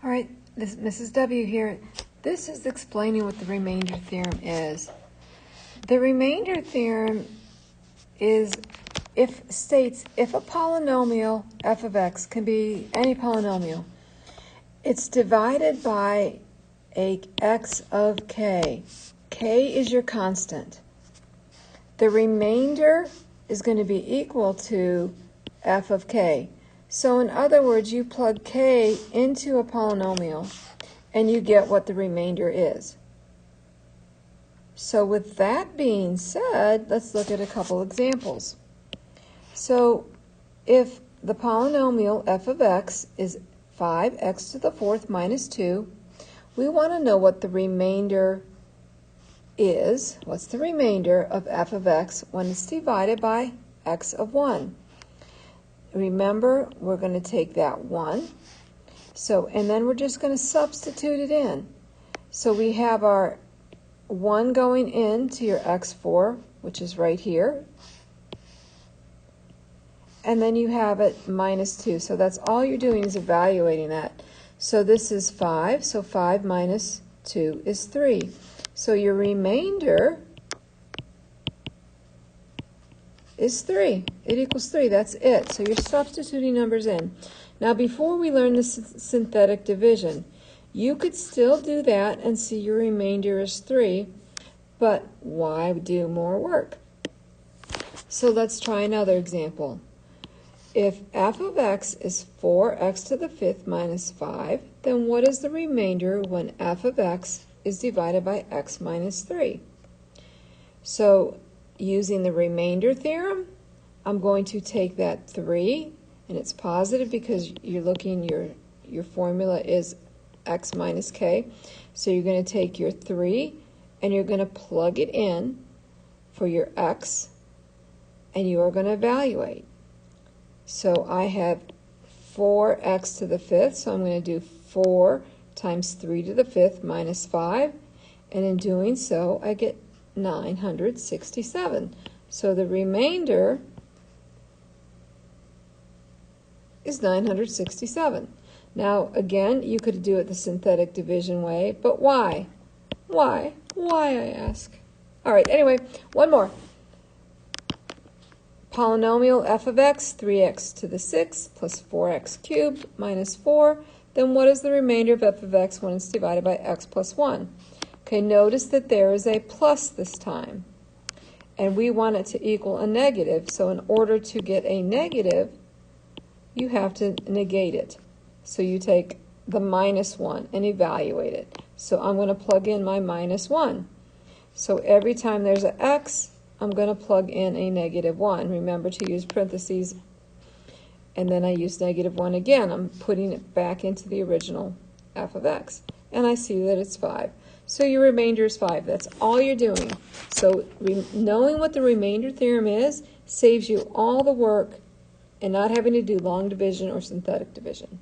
All right, this Mrs. W here. This is explaining what the remainder theorem is. The remainder theorem states if a polynomial f of x can be any polynomial, it's divided by a x of k. K is your constant. The remainder is going to be equal to f of k. So in other words, you plug k into a polynomial and you get what the remainder is. So with that being said, let's look at a couple examples. So if the polynomial f of x is 5x to the fourth minus 2, we want to know what the remainder is. What's the remainder of f of x when it's divided by x of 1? Remember, we're going to take that 1. And then we're just going to substitute it in. So we have our 1 going into your x4, which is right here. And then you have it minus 2. So that's all you're doing is evaluating that. So this is 5. So 5 minus 2 is 3. So your remainder is 3. It equals 3. That's it. So you're substituting numbers in. Now before we learn the synthetic division, you could still do that and see your remainder is 3, but why do more work? So let's try another example. If f of x is 4x to the fifth minus 5, then what is the remainder when f of x is divided by x minus 3? So using the remainder theorem, I'm going to take that 3, and it's positive because you're looking, your formula is x minus k. So you're going to take your 3 and you're going to plug it in for your x, and you are going to evaluate. So I have 4x to the fifth, so I'm going to do 4 times 3 to the fifth minus 5, and in doing so I get 967. So the remainder is 967. Now again, you could do it the synthetic division way, but why? Why, I ask? All right, anyway, one more. Polynomial f of x, 3x to the 6th plus 4x cubed minus 4. Then what is the remainder of f of x when it's divided by x plus 1? Okay, notice that there is a plus this time. And we want it to equal a negative. So in order to get a negative, you have to negate it. So you take the minus 1 and evaluate it. So I'm going to plug in my minus 1. So every time there's an x, I'm going to plug in a negative 1. Remember to use parentheses. And then I use negative 1 again. I'm putting it back into the original f of x. And I see that it's 5. So your remainder is 5. That's all you're doing. So knowing what the remainder theorem is saves you all the work and not having to do long division or synthetic division.